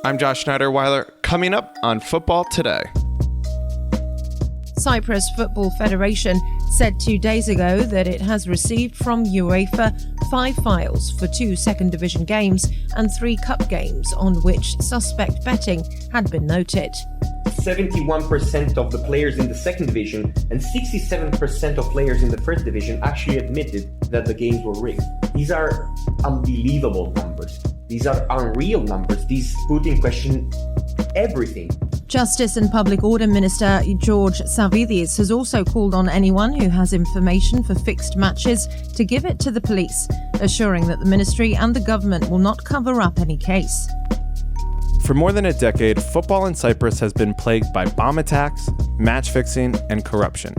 I'm Josh Schneider-Weiler, coming up on Football Today. Cyprus Football Federation said 2 days ago that it has received from UEFA 5 files for 2 second division games and 3 cup games on which suspect betting had been noted. 71% of the players in the second division and 67% of players in the first division actually admitted that the games were rigged. These are unbelievable numbers. These are unreal numbers. These put in question everything. Justice and Public Order Minister George Savvides has also called on anyone who has information for fixed matches to give it to the police, assuring that the ministry and the government will not cover up any case. For more than a decade, football in Cyprus has been plagued by bomb attacks, match fixing, and corruption.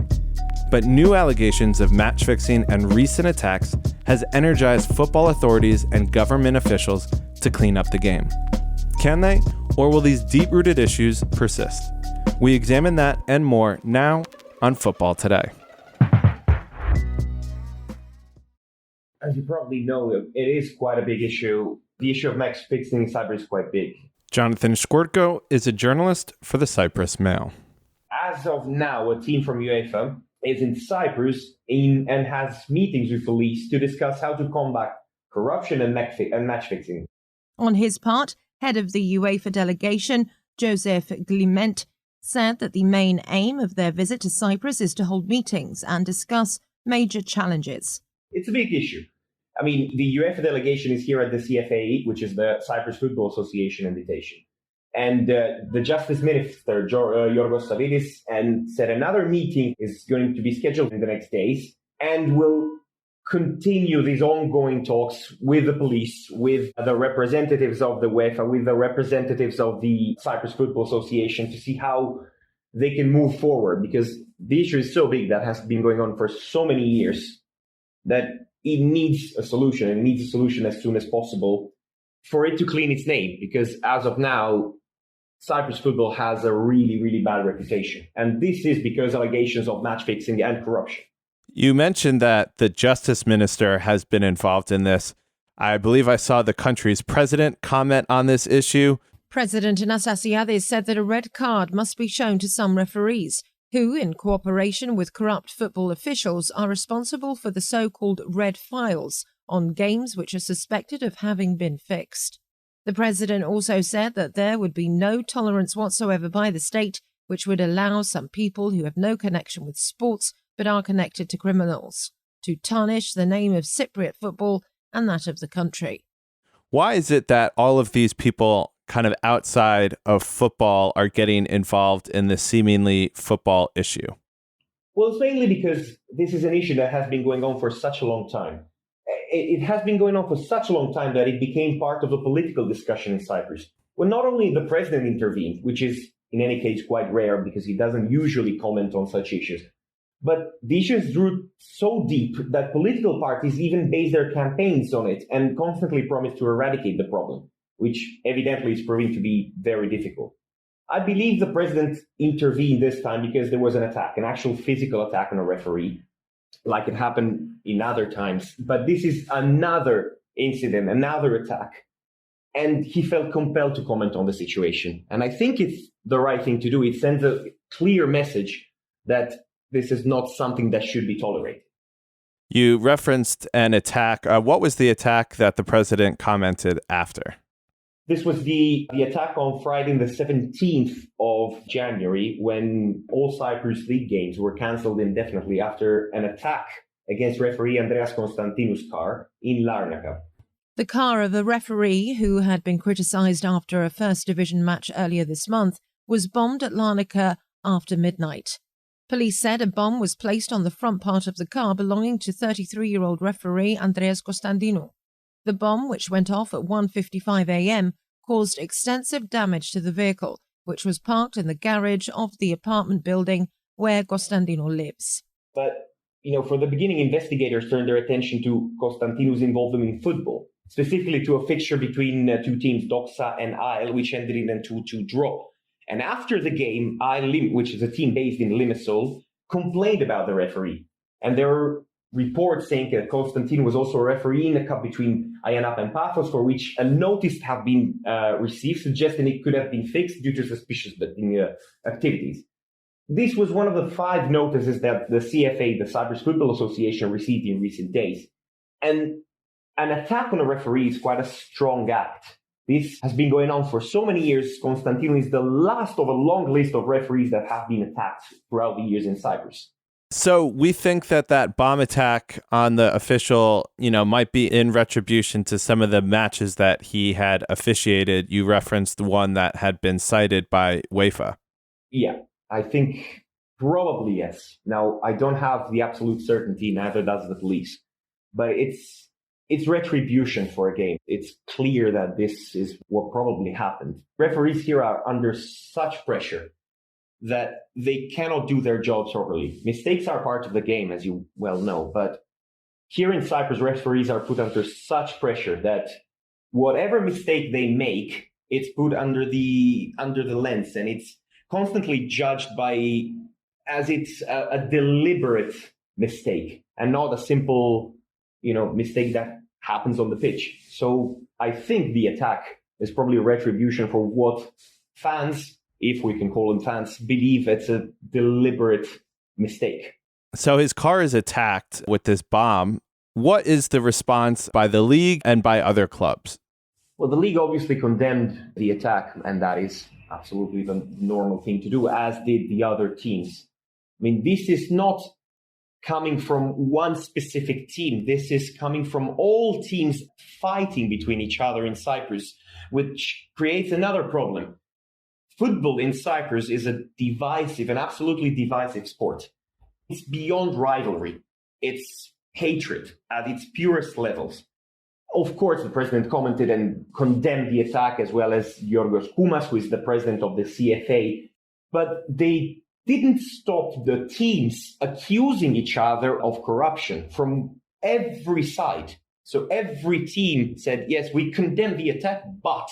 But new allegations of match fixing and recent attacks has energized football authorities and government officials to clean up the game. Can they, or will these deep-rooted issues persist? We examine that and more now on Football Today. As you probably know, it is quite a big issue. The issue of match fixing in Cyprus is quite big. Jonathan Shkurko is a journalist for the Cyprus Mail. As of now, a team from UEFA is in Cyprus and has meetings with police to discuss how to combat corruption and match fixing. On his part, head of the UEFA delegation, Joseph Gliment, said that the main aim of their visit to Cyprus is to hold meetings and discuss major challenges. It's a big issue. I mean, the UEFA delegation is here at the CFA, which is the Cyprus Football Association invitation. And the Justice Minister, Yorgos Savvides, said another meeting is going to be scheduled in the next days and will continue these ongoing talks with the police, with the representatives of the UEFA, with the representatives of the Cyprus Football Association to see how they can move forward, because the issue is so big that has been going on for so many years that it needs a solution. It needs a solution as soon as possible for it to clean its name, because as of now, Cyprus football has a really, really bad reputation. And this is because allegations of match fixing and corruption. You mentioned that the justice minister has been involved in this. I believe I saw the country's president comment on this issue. President Anastasiades said that a red card must be shown to some referees who, in cooperation with corrupt football officials, are responsible for the so-called red files on games which are suspected of having been fixed. The president also said that there would be no tolerance whatsoever by the state, which would allow some people who have no connection with sports but are connected to criminals to tarnish the name of Cypriot football and that of the country. Why is it that all of these people kind of outside of football are getting involved in this seemingly football issue? Well, it's mainly because this is an issue that has been going on for such a long time. It has been going on for such a long time that it became part of the political discussion in Cyprus. Well, not only the president intervened, which is in any case quite rare because he doesn't usually comment on such issues, but the issues drew so deep that political parties even base their campaigns on it and constantly promise to eradicate the problem, which evidently is proving to be very difficult. I believe the president intervened this time because there was an attack, an actual physical attack on a referee, like it happened in other times. But this is another incident, another attack. And he felt compelled to comment on the situation. And I think it's the right thing to do. It sends a clear message that this is not something that should be tolerated. You referenced an attack. What was the attack that the president commented after? This was the attack on Friday, the 17th of January, when all Cyprus League games were cancelled indefinitely after an attack against referee Andreas Konstantinou' car in Larnaca. The car of a referee who had been criticised after a First Division match earlier this month was bombed at Larnaca after midnight. Police said a bomb was placed on the front part of the car belonging to 33-year-old referee Andreas Konstantinou. The bomb, which went off at 1:55 a.m., caused extensive damage to the vehicle, which was parked in the garage of the apartment building where Konstantinou lives. But, for the beginning, investigators turned their attention to Konstantinou's involvement in football, specifically to a fixture between two teams, Doxa and Isle, which ended in a 2-2 draw. And after the game, Isle, which is a team based in Limassol, complained about the referee. And there were reports saying that Constantine was also a referee in a cup between Ayanapa and Paphos, for which a notice have been received, suggesting it could have been fixed due to suspicious betting activities. This was one of the 5 notices that the CFA, the Cyprus Football Association, received in recent days. And an attack on a referee is quite a strong act. This has been going on for so many years. Constantine is the last of a long list of referees that have been attacked throughout the years in Cyprus. So we think that bomb attack on the official, might be in retribution to some of the matches that he had officiated. You referenced the one that had been cited by UEFA. Yeah, I think probably yes. Now, I don't have the absolute certainty, neither does the police, but it's retribution for a game. It's clear that this is what probably happened. Referees here are under such pressure that they cannot do their jobs properly. Mistakes are part of the game, as you well know, but here in Cyprus, referees are put under such pressure that whatever mistake they make, it's put under the lens, and it's constantly judged as it's a deliberate mistake and not a simple, mistake that happens on the pitch. So I think the attack is probably a retribution for what fans, if we can call them fans, believe it's a deliberate mistake. So his car is attacked with this bomb. What is the response by the league and by other clubs? Well, the league obviously condemned the attack, and that is absolutely the normal thing to do, as did the other teams. I mean, this is not coming from one specific team. This is coming from all teams fighting between each other in Cyprus, which creates another problem. Football in Cyprus is an absolutely divisive sport. It's beyond rivalry. It's hatred at its purest levels. Of course, the president commented and condemned the attack, as well as Yorgos Koumas, who is the president of the CFA. But they didn't stop the teams accusing each other of corruption from every side. So every team said, yes, we condemn the attack, but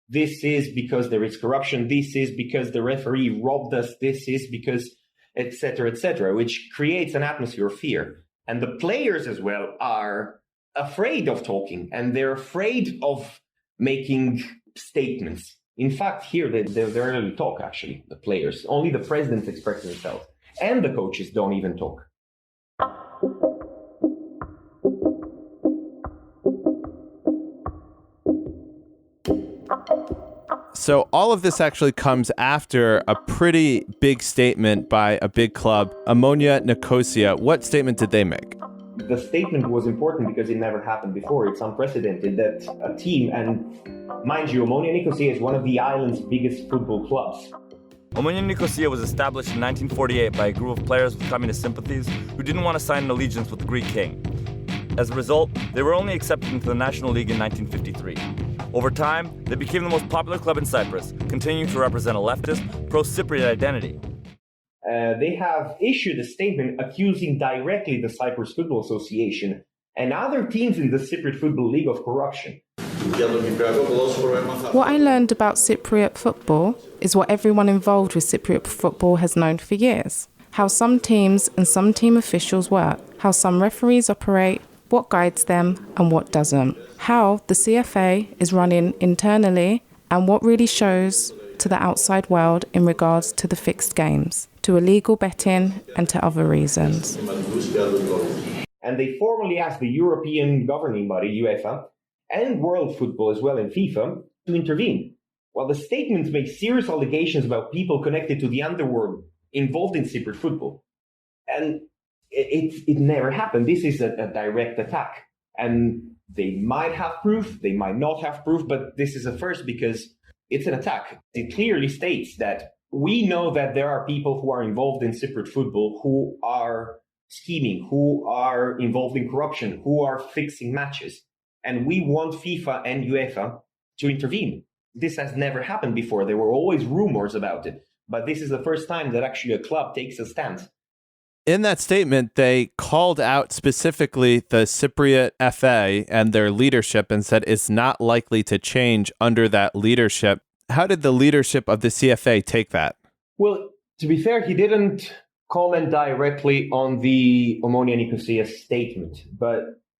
this is because there is corruption. This is because the referee robbed us. This is because, etc., which creates an atmosphere of fear. And the players as well are afraid of talking, and they're afraid of making statements. In fact, here they rarely talk, actually, the players. Only the president expresses himself, and the coaches don't even talk. So all of this actually comes after a pretty big statement by a big club, Omonia Nicosia. What statement did they make? The statement was important because it never happened before. It's unprecedented that a team, and mind you, Omonia Nicosia is one of the island's biggest football clubs. Omonia Nicosia was established in 1948 by a group of players with communist sympathies who didn't want to sign an allegiance with the Greek king. As a result, they were only accepted into the National League in 1953. Over time, they became the most popular club in Cyprus, continuing to represent a leftist, pro-Cypriot identity. They have issued a statement accusing directly the Cyprus Football Association and other teams in the Cypriot Football League of corruption. What I learned about Cypriot football is what everyone involved with Cypriot football has known for years. How some teams and some team officials work, how some referees operate, what guides them and what doesn't. How the CFA is running internally and what really shows to the outside world in regards to the fixed games, to illegal betting and to other reasons. And they formally asked the European governing body, UEFA, and World Football as well, and FIFA, to intervene. While the statements make serious allegations about people connected to the underworld involved in Cypriot football. And it never happened. This is a direct attack. And they might have proof, they might not have proof, but this is a first because it's an attack. It clearly states that we know that there are people who are involved in Cypriot football who are scheming, who are involved in corruption, who are fixing matches. And we want FIFA and UEFA to intervene. This has never happened before. There were always rumors about it. But this is the first time that actually a club takes a stand. In that statement, they called out specifically the Cypriot FA and their leadership and said it's not likely to change under that leadership. How did the leadership of the CFA take that? Well, to be fair, he didn't comment directly on the Omonia Nicosia statement, but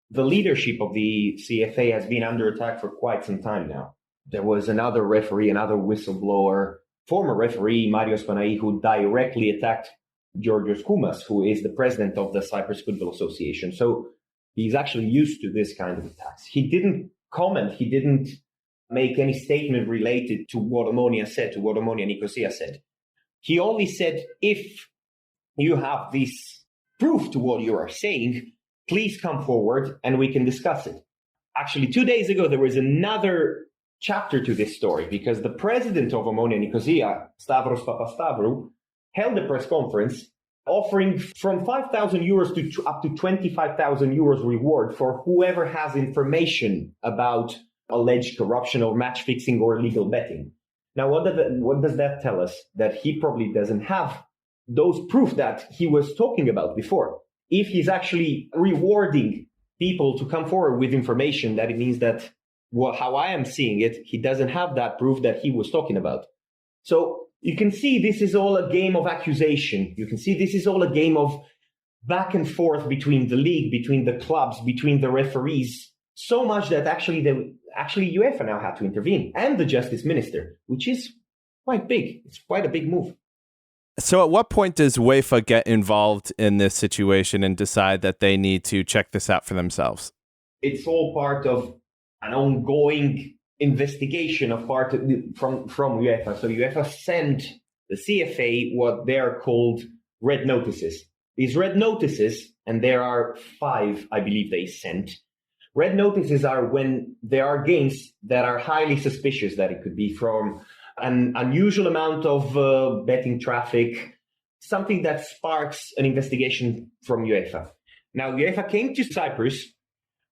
the leadership of the CFA has been under attack for quite some time now. There was another referee, another whistleblower, former referee, Marios Panai, who directly attacked Georgios Koumas, who is the president of the Cyprus Football Association. So he's actually used to this kind of attacks. He didn't comment, he didn't make any statement related to what Omonia said, to what Omonia Nicosia said. He only said, if you have this proof to what you are saying, please come forward and we can discuss it. Actually, 2 days ago, there was another chapter to this story because the president of Omonia Nicosia, Stavros Papastavrou, held a press conference offering from 5,000 euros to up to 25,000 euros reward for whoever has information about alleged corruption or match fixing or illegal betting. Now, what does that tell us? That he probably doesn't have those proof that he was talking about before. If he's actually rewarding people to come forward with information, that it means that, well, how I am seeing it, he doesn't have that proof that he was talking about. So you can see this is all a game of accusation. You can see this is all a game of back and forth between the league, between the clubs, between the referees, so much that actually UEFA now had to intervene, and the justice minister, which is quite big. It's quite a big move. So at what point does UEFA get involved in this situation and decide that they need to check this out for themselves? It's all part of an ongoing investigation from UEFA. So UEFA sent the CFA what they are called red notices. These red notices, and there are 5, I believe they sent. Red notices are when there are games that are highly suspicious, that it could be from an unusual amount of betting traffic, something that sparks an investigation from UEFA. Now, UEFA came to Cyprus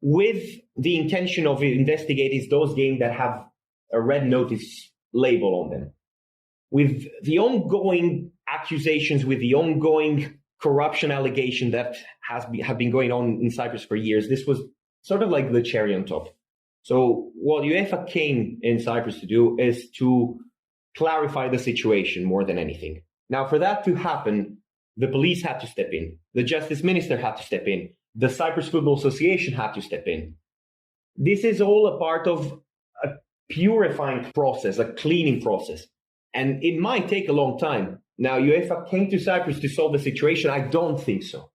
with the intention of investigating those games that have a red notice label on them. With the ongoing accusations, with the ongoing corruption allegation that have been going on in Cyprus for years, this was sort of like the cherry on top. So what UEFA came in Cyprus to do is to clarify the situation more than anything. Now, for that to happen, the police had to step in. The justice minister had to step in. The Cyprus Football Association had to step in. This is all a part of a purifying process, a cleaning process. And it might take a long time. Now, UEFA came to Cyprus to solve the situation. I don't think so.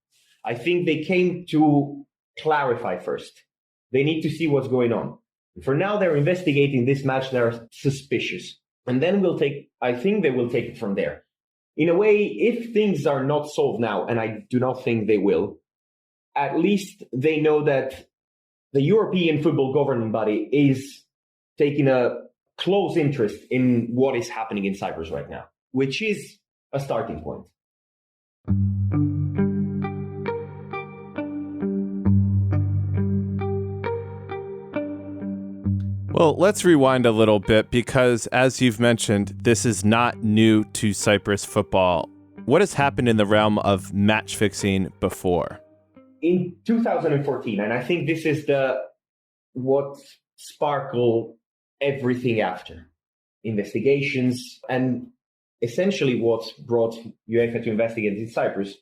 I think they came to clarify first. They need to see what's going on. For now, they're investigating this match that are suspicious. And then I think they will take it from there. In a way, if things are not solved now, and I do not think they will, at least they know that the European football governing body is taking a close interest in what is happening in Cyprus right now, which is a starting point. Well, let's rewind a little bit because, as you've mentioned, this is not new to Cyprus football. What has happened in the realm of match fixing before? In 2014, and I think this is what sparkled everything after, investigations, and essentially what brought UEFA to investigate in Cyprus.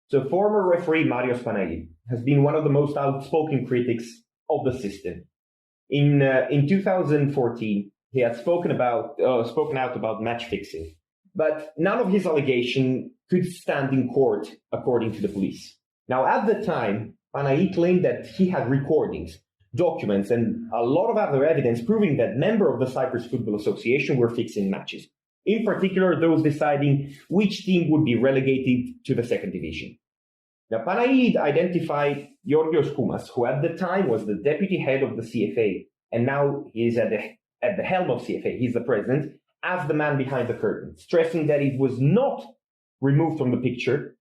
So former referee Marios Panai has been one of the most outspoken critics of the system. In 2014, he had spoken out about match fixing, but none of his allegations could stand in court, according to the police. Now, at the time, Panai claimed that he had recordings, documents, and a lot of other evidence proving that members of the Cyprus Football Association were fixing matches, in particular those deciding which team would be relegated to the second division. Now, Panai identified Georgios Koumas, who at the time was the deputy head of the CFA, and now he is at the helm of CFA, he's the president, as the man behind the curtain, stressing that it was not removed from the picture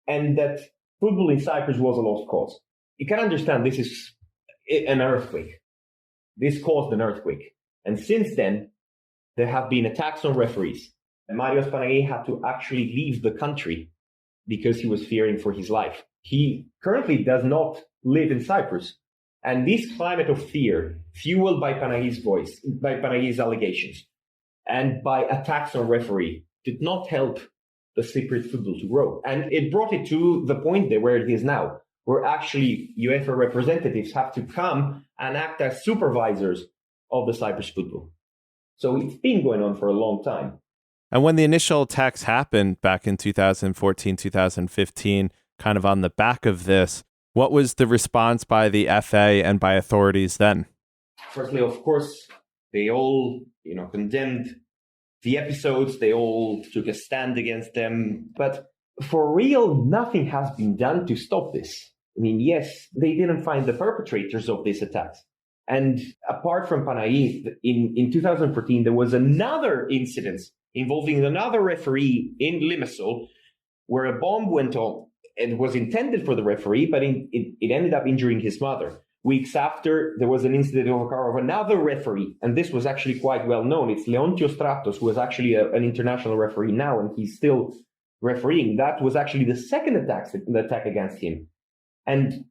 and that football in Cyprus was a lost cause. You can understand this is an earthquake. This caused an earthquake. And since then, there have been attacks on referees. And Marios Panai had to actually leave the country because he was fearing for his life. He currently does not live in Cyprus. And this climate of fear, fueled by Panai's allegations, and by attacks on referee, did not help the Cypriot football to grow. And it brought it to the point there where it is now, where actually UEFA representatives have to come and act as supervisors of the Cyprus football. So it's been going on for a long time. And when the initial attacks happened back in 2014, 2015, kind of on the back of this, what was the response by the FA and by authorities then? Firstly, of course, they all, condemned the episodes. They all took a stand against them. But for real, nothing has been done to stop this. I mean, yes, they didn't find the perpetrators of these attacks. And apart from Panayi, in 2014, there was another incident involving another referee in Limassol, where a bomb went off. It was intended for the referee, but it ended up injuring his mother. Weeks after, there was an incident of a car of another referee, and this was actually quite well known. It's Leontios Stratos, who is actually an international referee now, and he's still refereeing. That was actually the second attack against him. And,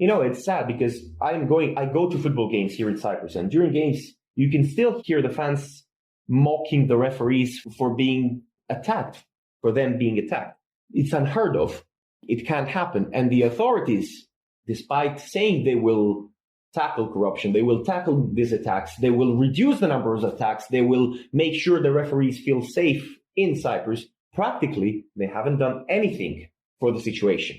it's sad because I go to football games here in Cyprus, and during games, you can still hear the fans mocking the referees for being attacked, for them being attacked. It's unheard of. It can't happen. And the authorities, despite saying they will tackle corruption, they will tackle these attacks, they will reduce the number of attacks, they will make sure the referees feel safe in Cyprus, practically, they haven't done anything for the situation.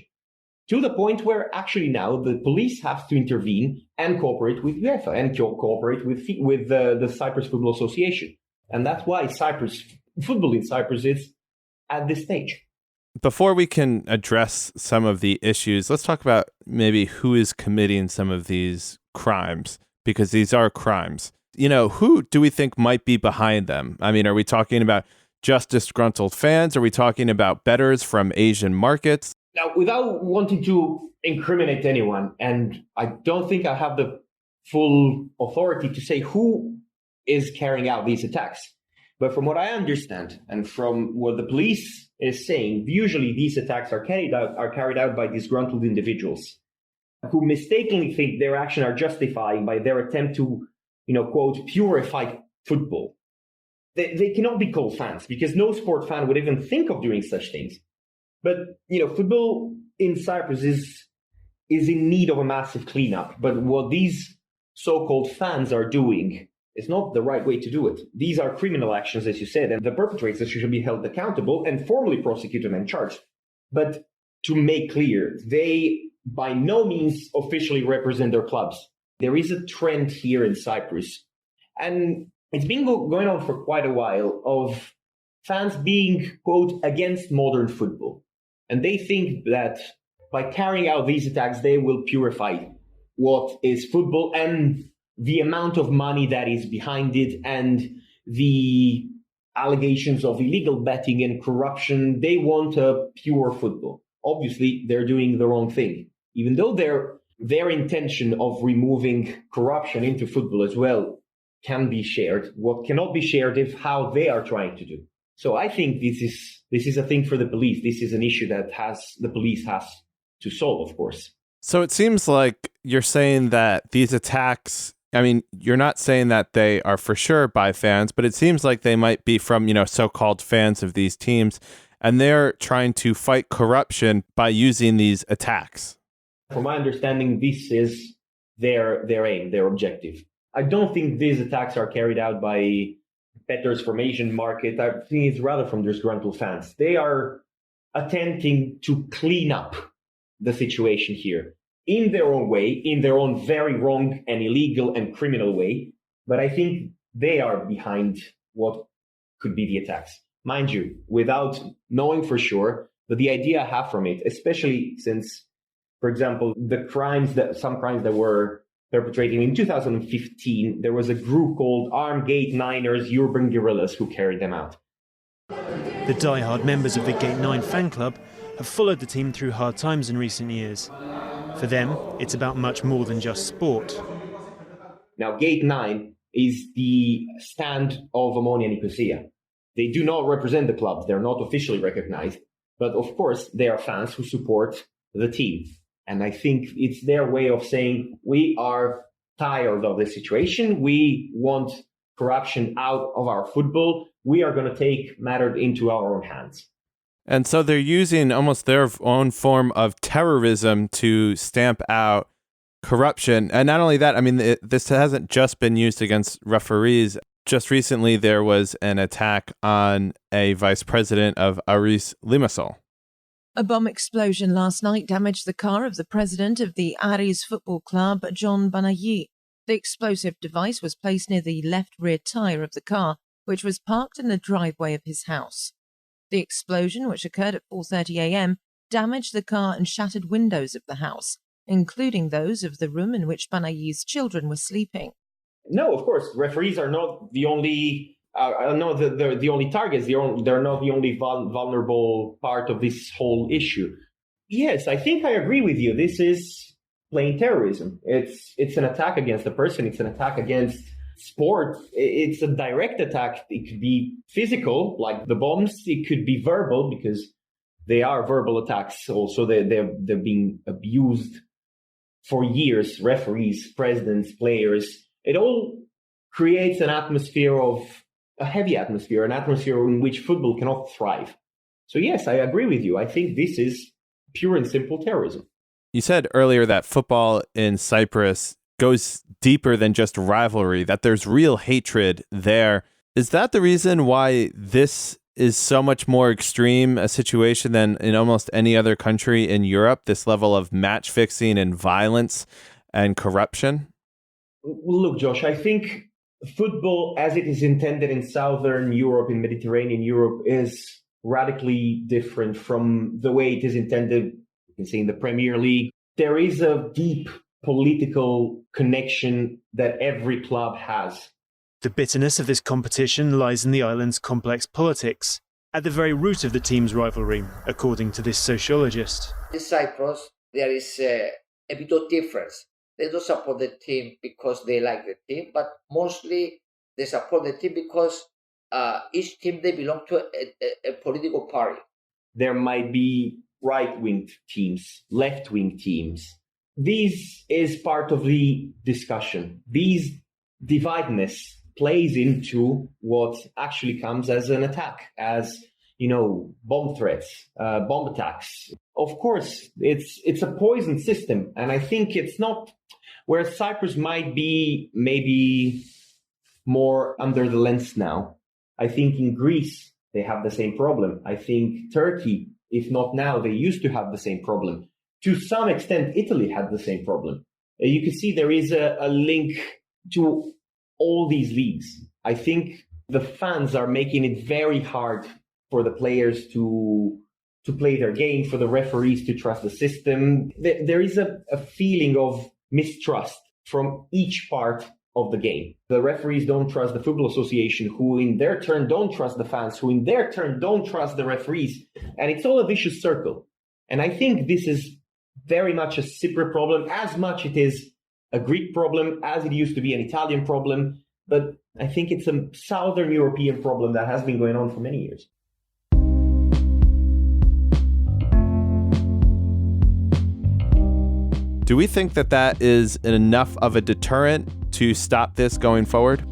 To the point where actually now the police have to intervene and cooperate with UEFA and cooperate with the Cyprus Football Association. And that's why football in Cyprus is at this stage. Before we can address some of the issues, let's talk about maybe who is committing some of these crimes, because these are crimes. Who do we think might be behind them? I mean, are we talking about just disgruntled fans? Are we talking about bettors from Asian markets? Now, without wanting to incriminate anyone, and I don't think I have the full authority to say who is carrying out these attacks, but from what I understand and from what the police is saying, usually these attacks are carried out by disgruntled individuals who mistakenly think their actions are justified by their attempt to, quote, purify football. They cannot be called fans because no sport fan would even think of doing such things. But, football in Cyprus is in need of a massive cleanup. But what these so-called fans are doing is not the right way to do it. These are criminal actions, as you said, and the perpetrators should be held accountable and formally prosecuted and charged. But to make clear, they by no means officially represent their clubs. There is a trend here in Cyprus, and it's been going on for quite a while, of fans being, quote, against modern football. And they think that by carrying out these attacks, they will purify what is football and the amount of money that is behind it and the allegations of illegal betting and corruption. They want a pure football. Obviously, they're doing the wrong thing, even though their intention of removing corruption into football as well can be shared. What cannot be shared is how they are trying to do. So I think this is a thing for the police. This is an issue that the police has to solve, of course. So it seems like you're saying that these attacks, I mean, you're not saying that they are for sure by fans, but it seems like they might be from, so-called fans of these teams, and they're trying to fight corruption by using these attacks. From my understanding, this is their aim, their objective. I don't think these attacks are carried out by bettors from Asian market. I think it's rather from disgruntled fans. They are attempting to clean up the situation here in their own way, in their own very wrong and illegal and criminal way. But I think they are behind what could be the attacks. Mind you, without knowing for sure, but the idea I have from it, especially since, for example, some crimes that were perpetrated in 2015, there was a group called Armed Gate Niners Urban Guerrillas who carried them out. The die-hard members of the Gate 9 fan club have followed the team through hard times in recent years. For them, it's about much more than just sport. Now, Gate 9 is the stand of Omonia Nicosia. They do not represent the clubs. They're not officially recognized. But of course, they are fans who support the team. And I think it's their way of saying, we are tired of this situation. We want corruption out of our football. We are going to take matters into our own hands. And so they're using almost their own form of terrorism to stamp out corruption. And not only that, I mean, this hasn't just been used against referees. Just recently, there was an attack on a vice president of Aris Limassol. A bomb explosion last night damaged the car of the president of the Aris football club, John Banayi. The explosive device was placed near the left rear tyre of the car, which was parked in the driveway of his house. The explosion, which occurred at 4:30 a.m., damaged the car and shattered windows of the house, including those of the room in which Banayi's children were sleeping. No, of course, referees are not the only the only targets. They're not the only vulnerable part of this whole issue. Yes, I think I agree with you. This is plain terrorism. It's an attack against a person. It's an attack against sport. It's a direct attack. It could be physical, like the bombs. It could be verbal, because they are verbal attacks. Also, they're being abused for years. Referees, presidents, players. It all creates an atmosphere a heavy atmosphere, an atmosphere in which football cannot thrive. So yes, I agree with you. I think this is pure and simple terrorism. You said earlier that football in Cyprus goes deeper than just rivalry, that there's real hatred there. Is that the reason why this is so much more extreme a situation than in almost any other country in Europe, this level of match fixing and violence and corruption? Well, look, Josh, I think football as it is intended in Southern Europe, in Mediterranean Europe, is radically different from the way it is intended, you can say, in the Premier League. There is a deep political connection that every club has. The bitterness of this competition lies in the island's complex politics, at the very root of the team's rivalry, according to this sociologist. In Cyprus, there is a bit of difference. They don't support the team because they like the team, but mostly they support the team because each team, they belong to a political party. There might be right-wing teams, left-wing teams. This is part of the discussion. These dividedness plays into what actually comes as an attack, as, bomb threats, bomb attacks. Of course, it's a poison system, and I think it's not where Cyprus might be maybe more under the lens now. I think in Greece, they have the same problem. I think Turkey, if not now, they used to have the same problem. To some extent, Italy had the same problem. You can see there is a link to all these leagues. I think the fans are making it very hard for the players to play their game, for the referees to trust the system. There is a feeling of mistrust from each part of the game. The referees don't trust the Football Association, who in their turn don't trust the fans, who in their turn don't trust the referees. And it's all a vicious circle. And I think this is very much a Cypriot problem, as much it is a Greek problem, as it used to be an Italian problem. But I think it's a Southern European problem that has been going on for many years. Do we think that is enough of a deterrent to stop this going forward?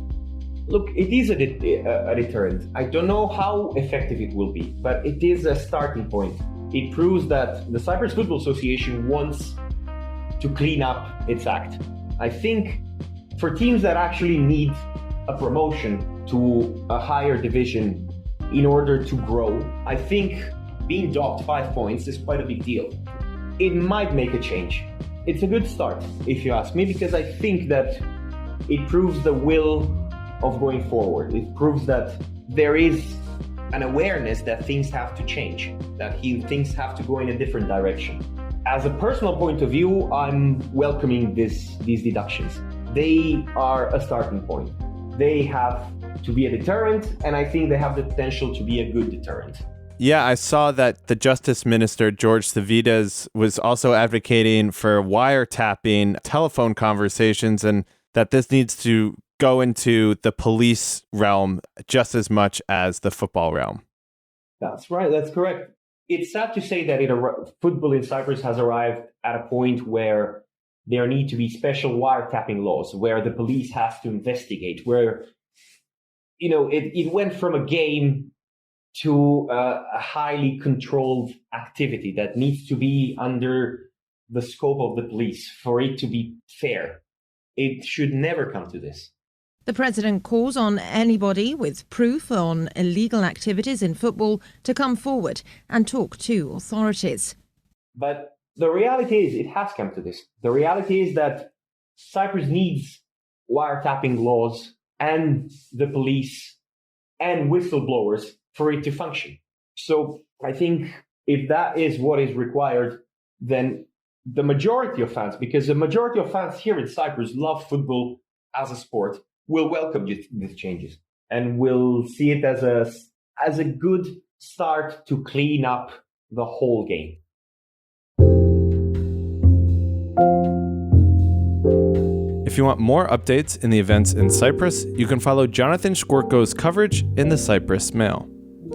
Look, it is a deterrent. I don't know how effective it will be, but it is a starting point. It proves that the Cyprus Football Association wants to clean up its act. I think for teams that actually need a promotion to a higher division in order to grow, I think being docked 5 points is quite a big deal. It might make a change. It's a good start, if you ask me, because I think that it proves the will of going forward. It proves that there is an awareness that things have to change, that things have to go in a different direction. As a personal point of view, I'm welcoming these deductions. They are a starting point. They have to be a deterrent, and I think they have the potential to be a good deterrent. Yeah, I saw that the Justice Minister, George Savides, was also advocating for wiretapping telephone conversations, and that this needs to go into the police realm just as much as the football realm. That's right. That's correct. It's sad to say that football in Cyprus has arrived at a point where there need to be special wiretapping laws, where the police has to investigate, where, it went from a game to a highly controlled activity that needs to be under the scope of the police for it to be fair. It should never come to this. The president calls on anybody with proof on illegal activities in football to come forward and talk to authorities. But the reality is it has come to this. The reality is that Cyprus needs wiretapping laws and the police and whistleblowers for it to function. So I think if that is what is required, then the majority of fans, because the majority of fans here in Cyprus love football as a sport, will welcome these changes and will see it as a good start to clean up the whole game. If you want more updates in the events in Cyprus, you can follow Jonathan Shkurko's coverage in the Cyprus Mail.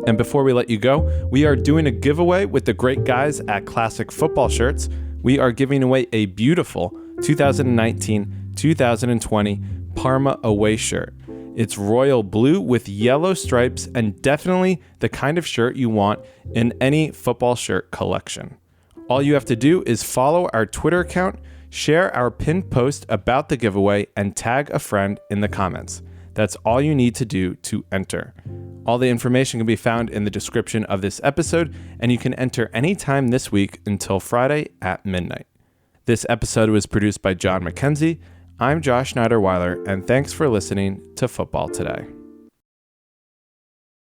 And before we let you go, we are doing a giveaway with the great guys at Classic Football Shirts. We are giving away a beautiful 2019-2020 Parma away shirt. It's royal blue with yellow stripes and definitely the kind of shirt you want in any football shirt collection. All you have to do is follow our Twitter account, share our pinned post about the giveaway, and tag a friend in the comments. That's all you need to do to enter. All the information can be found in the description of this episode, and you can enter anytime this week until Friday at midnight. This episode was produced by John McKenzie. I'm Josh Schneider-Weiler, and thanks for listening to Football Today.